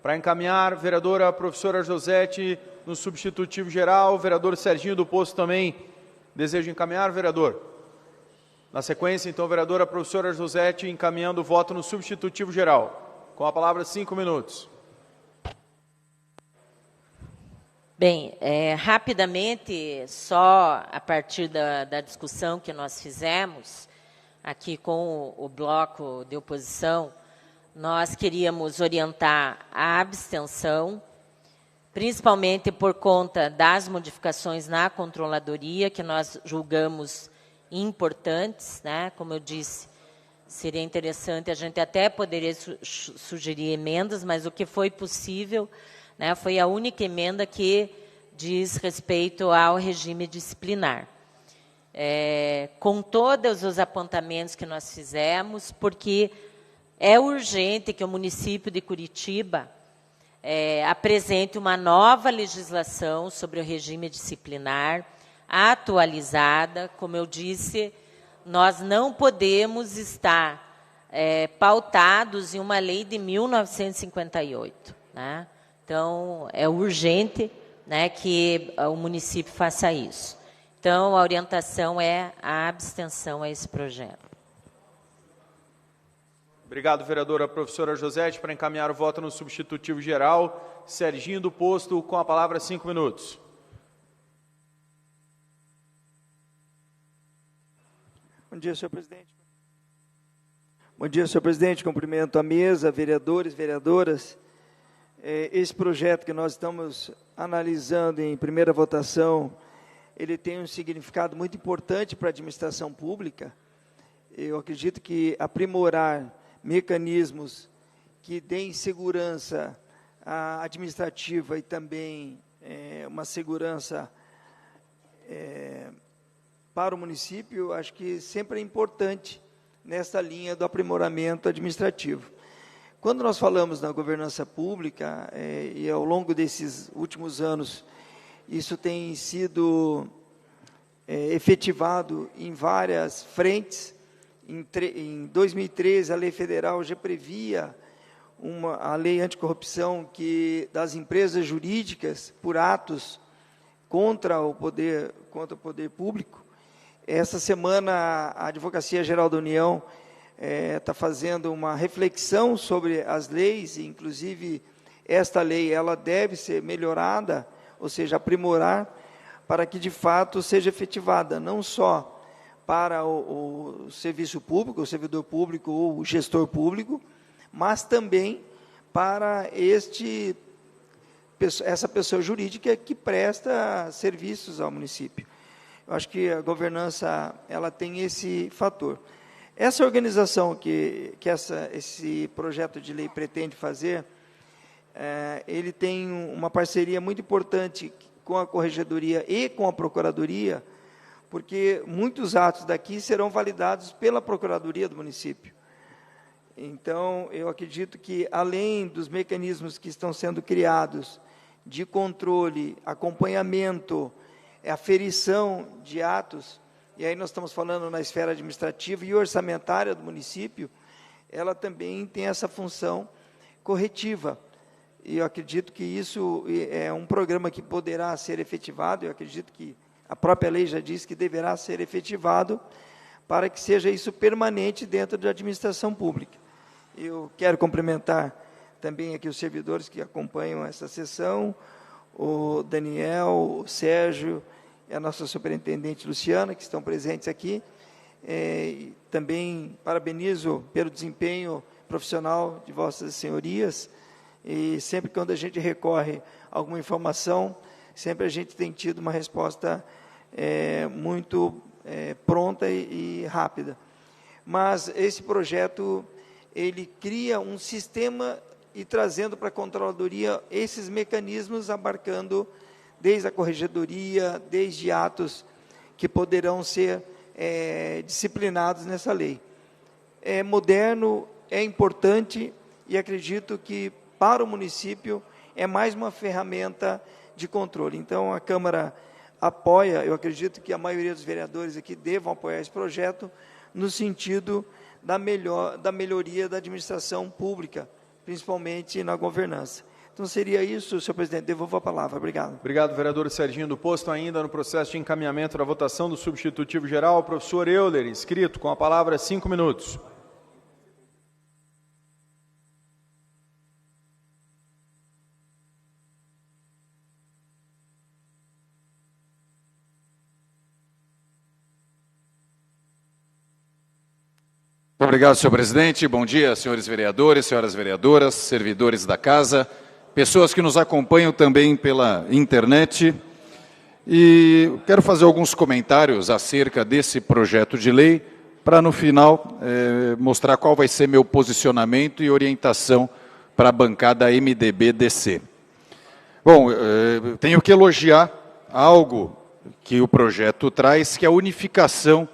Para encaminhar, vereadora professora Josete, no substitutivo geral, vereador Serginho do Poço também deseja encaminhar, vereador? Na sequência, então, vereadora professora Josete encaminhando o voto no substitutivo geral. Com a palavra, 5 minutos. Bem, rapidamente, só a partir da discussão que nós fizemos aqui com o bloco de oposição, nós queríamos orientar a abstenção, principalmente por conta das modificações na controladoria, que nós julgamos importantes, né? Como eu disse, seria interessante, a gente até poderia sugerir emendas, mas o que foi possível, né, foi a única emenda que diz respeito ao regime disciplinar. Com todos os apontamentos que nós fizemos, porque é urgente que o município de Curitiba apresente uma nova legislação sobre o regime disciplinar, atualizada. Como eu disse, nós não podemos estar pautados em uma lei de 1958. Né? Então, é urgente, né, que o município faça isso. Então, a orientação é a abstenção a esse projeto. Obrigado, vereadora professora Josete. Para encaminhar o voto no substitutivo geral, Serginho do Posto, com a palavra, 5 minutos. Bom dia, senhor presidente. Bom dia, senhor presidente. Cumprimento a mesa, vereadores, vereadoras. Esse projeto que nós estamos analisando em primeira votação, ele tem um significado muito importante para a administração pública. Eu acredito que aprimorar mecanismos que deem segurança administrativa e também uma segurança para o município, acho que sempre é importante nessa linha do aprimoramento administrativo. Quando nós falamos na governança pública, e ao longo desses últimos anos, isso tem sido efetivado em várias frentes. Em 2013, a lei federal já previa a lei anticorrupção das empresas jurídicas por atos contra o poder público. Essa semana, a Advocacia Geral da União está fazendo uma reflexão sobre as leis, e, inclusive, esta lei ela deve ser melhorada, ou seja, aprimorar, para que, de fato, seja efetivada, não só para o serviço público, o servidor público ou o gestor público, mas também para essa pessoa jurídica que presta serviços ao município. Eu acho que a governança ela tem esse fator. Essa organização que esse projeto de lei pretende fazer, ele tem uma parceria muito importante com a Corregedoria e com a Procuradoria, porque muitos atos daqui serão validados pela Procuradoria do município. Então, eu acredito que, além dos mecanismos que estão sendo criados de controle, acompanhamento, aferição de atos, e aí nós estamos falando na esfera administrativa e orçamentária do município, ela também tem essa função corretiva. E eu acredito que isso é um programa que poderá ser efetivado, eu acredito que a própria lei já diz que deverá ser efetivado, para que seja isso permanente dentro da administração pública. Eu quero cumprimentar também aqui os servidores que acompanham essa sessão, o Daniel, o Sérgio, e a nossa superintendente Luciana, que estão presentes aqui. Também parabenizo pelo desempenho profissional de vossas senhorias, e sempre quando a gente recorre a alguma informação, sempre a gente tem tido uma resposta muito pronta e rápida. Mas esse projeto, ele cria um sistema e trazendo para a controladoria esses mecanismos, abarcando desde a corregedoria, desde atos que poderão ser disciplinados nessa lei. É moderno, é importante, e acredito que para o município é mais uma ferramenta de controle. Então, a Câmara apoia, eu acredito que a maioria dos vereadores aqui devam apoiar esse projeto, no sentido da melhoria da administração pública, principalmente na governança. Então, seria isso, senhor presidente. Devolvo a palavra. Obrigado. Obrigado, vereador Serginho do Posto. Ainda no processo de encaminhamento da votação do substitutivo geral, o professor Euler, inscrito, com a palavra, 5 minutos. Obrigado, senhor presidente. Bom dia, senhores vereadores, senhoras vereadoras, servidores da casa, pessoas que nos acompanham também pela internet. E quero fazer alguns comentários acerca desse projeto de lei, para no final mostrar qual vai ser meu posicionamento e orientação para a bancada MDB-DC. Bom, tenho que elogiar algo que o projeto traz, que é a unificação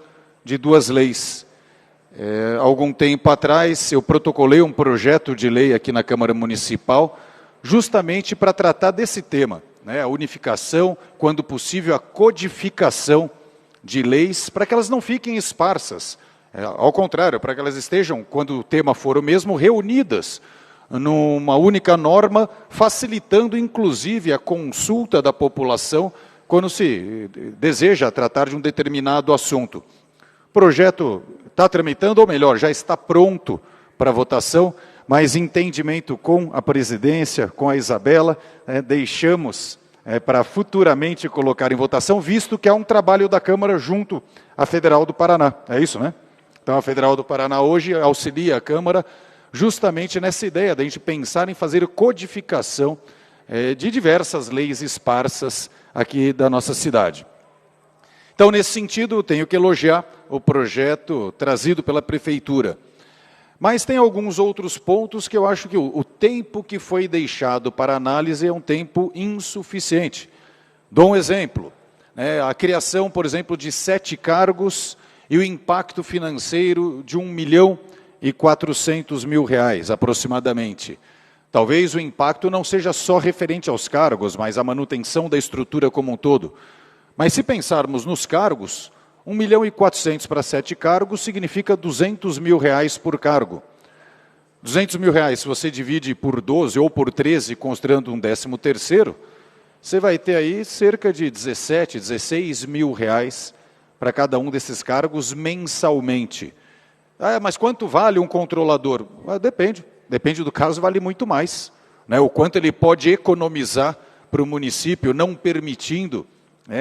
de duas leis. Algum tempo atrás, eu protocolei um projeto de lei aqui na Câmara Municipal, justamente para tratar desse tema, né? A unificação, quando possível, a codificação de leis, para que elas não fiquem esparsas. Ao contrário, para que elas estejam, quando o tema for o mesmo, reunidas numa única norma, facilitando, inclusive, a consulta da população quando se deseja tratar de um determinado assunto. O projeto está tramitando, ou melhor, já está pronto para votação, mas entendimento com a presidência, com a Isabela, deixamos para futuramente colocar em votação, visto que há um trabalho da Câmara junto à Federal do Paraná. É isso, né? Então, a Federal do Paraná hoje auxilia a Câmara justamente nessa ideia de a gente pensar em fazer codificação de diversas leis esparsas aqui da nossa cidade. Então, nesse sentido, tenho que elogiar o projeto trazido pela Prefeitura. Mas tem alguns outros pontos que eu acho que o tempo que foi deixado para análise é um tempo insuficiente. Dou um exemplo. A criação, por exemplo, de 7 cargos e o impacto financeiro de R$1.400.000, aproximadamente. Talvez o impacto não seja só referente aos cargos, mas à manutenção da estrutura como um todo. Mas se pensarmos nos cargos, R$1.400.000 para 7 cargos significa R$200.000 por cargo. R$200.000, se você divide por 12 ou por 13, considerando um 13º, você vai ter aí cerca de R$17.000, R$16.000 para cada um desses cargos mensalmente. Mas quanto vale um controlador? Depende do caso, vale muito mais. O quanto ele pode economizar para o município, não permitindo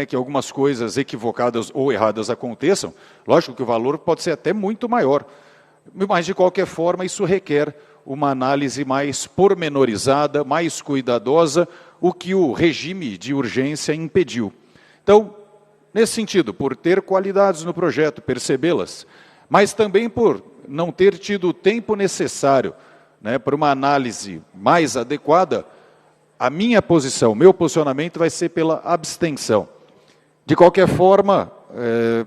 que algumas coisas equivocadas ou erradas aconteçam. Lógico que o valor pode ser até muito maior, mas de qualquer forma isso requer uma análise mais pormenorizada, mais cuidadosa, o que o regime de urgência impediu. Então, nesse sentido, por ter qualidades no projeto, percebê-las, mas também por não ter tido o tempo necessário para uma análise mais adequada, a minha posição, meu posicionamento vai ser pela abstenção. De qualquer forma,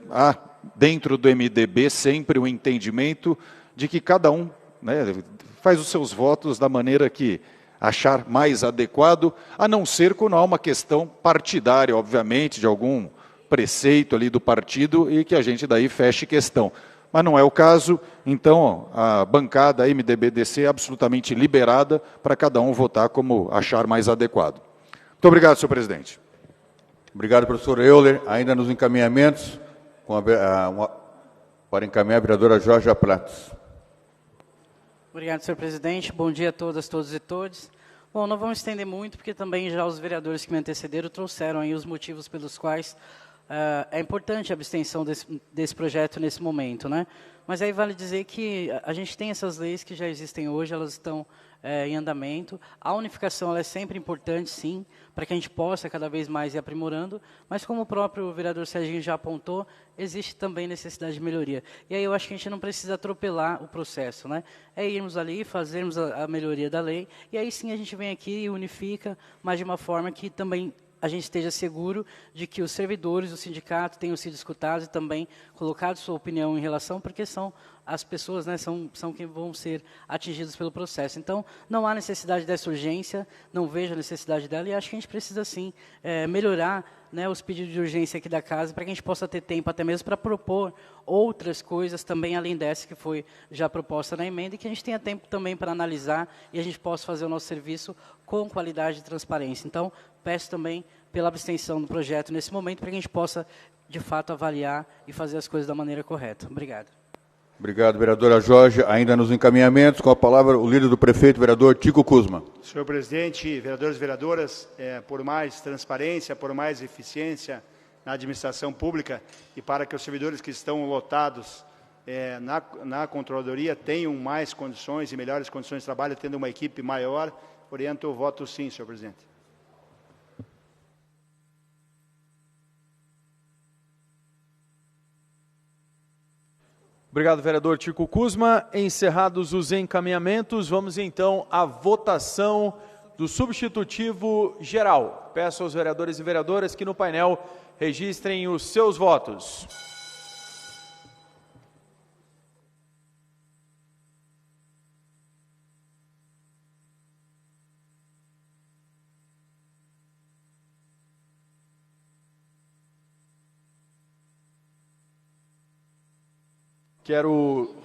há dentro do MDB sempre o entendimento de que cada um, né, faz os seus votos da maneira que achar mais adequado, a não ser quando há uma questão partidária, obviamente, de algum preceito ali do partido e que a gente daí feche questão. Mas não é o caso, então a bancada MDB-DC é absolutamente liberada para cada um votar como achar mais adequado. Muito obrigado, senhor presidente. Obrigado, professor Euler. Ainda nos encaminhamentos, para encaminhar a vereadora Jorge Pratos. Obrigado, senhor presidente. Bom dia a todas, todos e todes. Bom, não vamos estender muito, porque também já os vereadores que me antecederam trouxeram aí os motivos pelos quais é importante a abstenção desse projeto nesse momento, né? Mas aí vale dizer que a gente tem essas leis que já existem hoje, elas estão em andamento. A unificação ela é sempre importante, sim, para que a gente possa cada vez mais ir aprimorando, mas como o próprio vereador Serginho já apontou, existe também necessidade de melhoria. E aí eu acho que a gente não precisa atropelar o processo, né? É irmos ali, fazermos a melhoria da lei, e aí sim a gente vem aqui e unifica, mas de uma forma que também a gente esteja seguro de que os servidores do sindicato tenham sido escutados e também colocado sua opinião em relação, porque são as pessoas, né, são quem vão ser atingidas pelo processo. Então, não há necessidade dessa urgência, não vejo a necessidade dela, e acho que a gente precisa, sim, melhorar, né, os pedidos de urgência aqui da casa, para que a gente possa ter tempo até mesmo para propor outras coisas também, além dessa que foi já proposta na emenda, e que a gente tenha tempo também para analisar e a gente possa fazer o nosso serviço com qualidade e transparência. Então, peço também pela abstenção do projeto nesse momento, para que a gente possa, de fato, avaliar e fazer as coisas da maneira correta. Obrigado. Obrigado, vereadora Jorge. Ainda nos encaminhamentos, com a palavra o líder do prefeito, vereador Tico Kuzma. Senhor presidente, vereadores e vereadoras, por mais transparência, por mais eficiência na administração pública e para que os servidores que estão lotados na controladoria tenham mais condições e melhores condições de trabalho, tendo uma equipe maior, oriento o voto sim, senhor presidente. Obrigado, vereador Tico Kuzma. Encerrados os encaminhamentos, vamos então à votação do substitutivo geral. Peço aos vereadores e vereadoras que no painel registrem os seus votos. Quero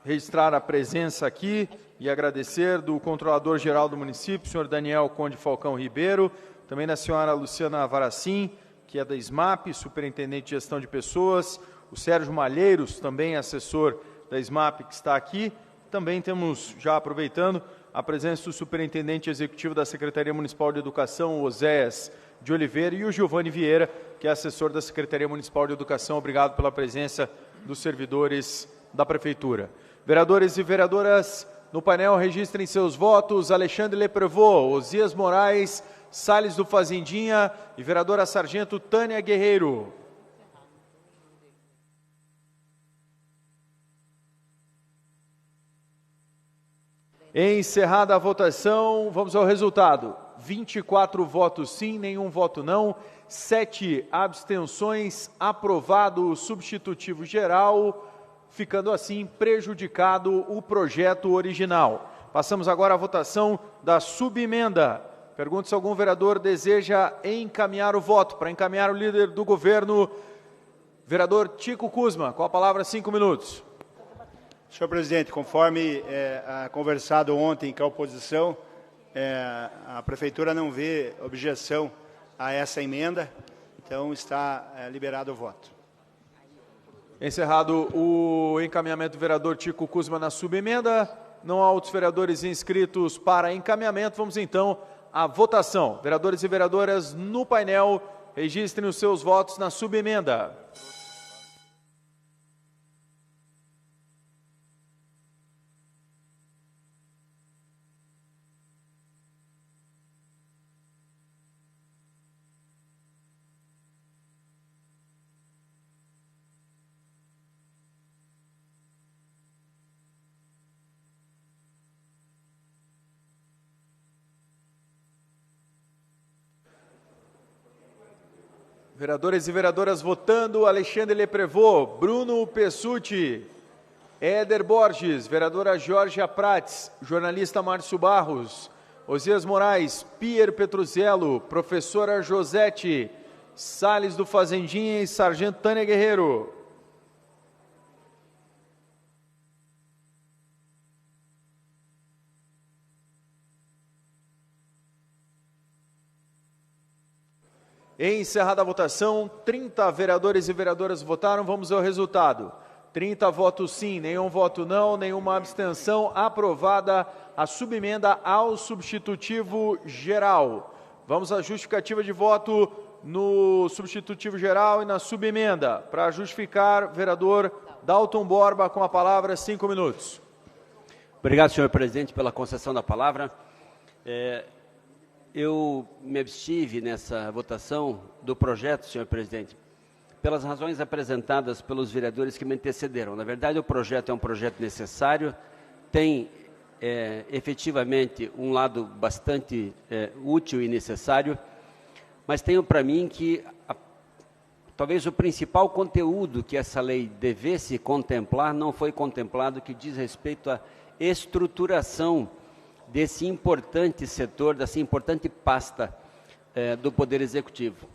registrar a presença aqui e agradecer do controlador-geral do município, senhor Daniel Conde Falcão Ribeiro, também da senhora Luciana Varacim, que é da SMAP, superintendente de gestão de pessoas, o Sérgio Malheiros, também assessor da SMAP, que está aqui. Também temos, já aproveitando, a presença do superintendente executivo da Secretaria Municipal de Educação, Oséias de Oliveira, e o Giovanni Vieira, que é assessor da Secretaria Municipal de Educação. Obrigado pela presença dos servidores da Prefeitura. Vereadores e vereadoras, no painel registrem seus votos. Alexandre Leprevot, Osias Moraes, Salles do Fazendinha e vereadora Sargento Tânia Guerreiro. Encerrada a votação, vamos ao resultado. 24 votos sim, nenhum voto não, 7 abstenções, aprovado o substitutivo geral, ficando assim prejudicado o projeto original. Passamos agora à votação da subemenda. Pergunto se algum vereador deseja encaminhar o voto. Para encaminhar o líder do governo, vereador Tico Kuzma, com a palavra 5 minutos. Senhor presidente, conforme conversado ontem com a oposição, a Prefeitura não vê objeção a essa emenda, então está liberado o voto. Encerrado o encaminhamento do vereador Tico Kuzma na subemenda, não há outros vereadores inscritos para encaminhamento, vamos então à votação. Vereadores e vereadoras no painel, registrem os seus votos na subemenda. Vereadores e vereadoras votando: Alexandre Leprevô, Bruno Pessutti, Éder Borges, vereadora Georgia Prates, jornalista Márcio Barros, Osias Moraes, Pierre Petruzzello, professora Josete, Salles do Fazendinha e Sargento Tânia Guerreiro. Encerrada a votação, 30 vereadores e vereadoras votaram. Vamos ao resultado. 30 votos sim, nenhum voto não, nenhuma abstenção. Aprovada a subemenda ao substitutivo geral. Vamos à justificativa de voto no substitutivo geral e na subemenda. Para justificar, vereador Dalton Borba, com a palavra, 5 minutos. Obrigado, senhor presidente, pela concessão da palavra. Eu me abstive nessa votação do projeto, senhor presidente, pelas razões apresentadas pelos vereadores que me antecederam. Na verdade, o projeto é um projeto necessário, tem efetivamente um lado bastante útil e necessário, mas tenho para mim que talvez o principal conteúdo que essa lei devesse contemplar não foi contemplado, que diz respeito à estruturação desse importante setor, dessa importante pasta do Poder Executivo.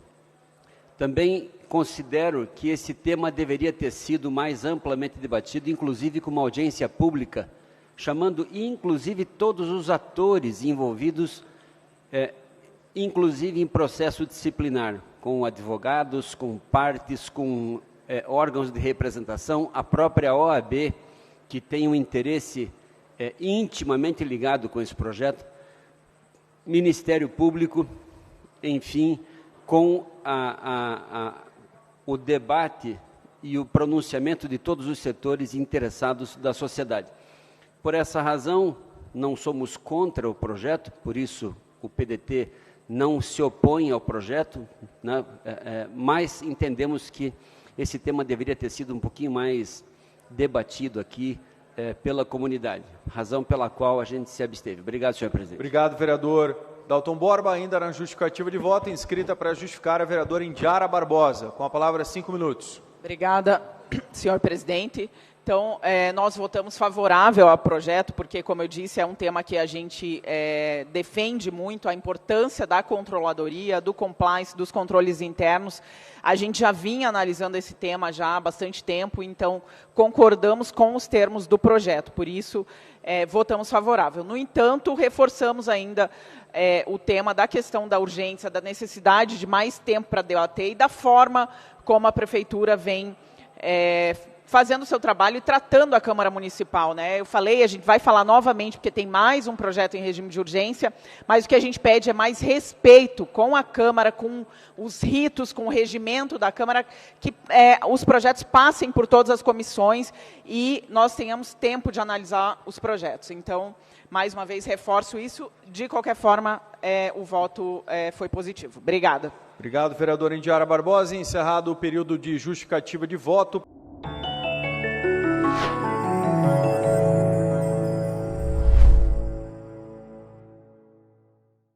Também considero que esse tema deveria ter sido mais amplamente debatido, inclusive com uma audiência pública, chamando inclusive todos os atores envolvidos, inclusive em processo disciplinar, com advogados, com partes, com órgãos de representação, a própria OAB, que tem um interesse intimamente ligado com esse projeto, Ministério Público, enfim, com o debate e o pronunciamento de todos os setores interessados da sociedade. Por essa razão, não somos contra o projeto, por isso o PDT não se opõe ao projeto, né, mas entendemos que esse tema deveria ter sido um pouquinho mais debatido aqui pela comunidade, razão pela qual a gente se absteve. Obrigado, senhor presidente. Obrigado, vereador Dalton Borba. Ainda na justificativa de voto, inscrita para justificar a vereadora Indiara Barbosa. Com a palavra, 5 minutos. Obrigada, senhor presidente. Então, nós votamos favorável ao projeto, porque, como eu disse, é um tema que a gente defende muito, a importância da controladoria, do compliance, dos controles internos. A gente já vinha analisando esse tema já há bastante tempo, então concordamos com os termos do projeto, por isso votamos favorável. No entanto, reforçamos ainda o tema da questão da urgência, da necessidade de mais tempo para debater e da forma como a Prefeitura vem fazendo o seu trabalho e tratando a Câmara Municipal, né? Eu falei, a gente vai falar novamente, porque tem mais um projeto em regime de urgência, mas o que a gente pede é mais respeito com a Câmara, com os ritos, com o regimento da Câmara, que os projetos passem por todas as comissões e nós tenhamos tempo de analisar os projetos. Então, mais uma vez, reforço isso. De qualquer forma, o voto foi positivo. Obrigada. Obrigado, vereadora Indiara Barbosa. Encerrado o período de justificativa de voto.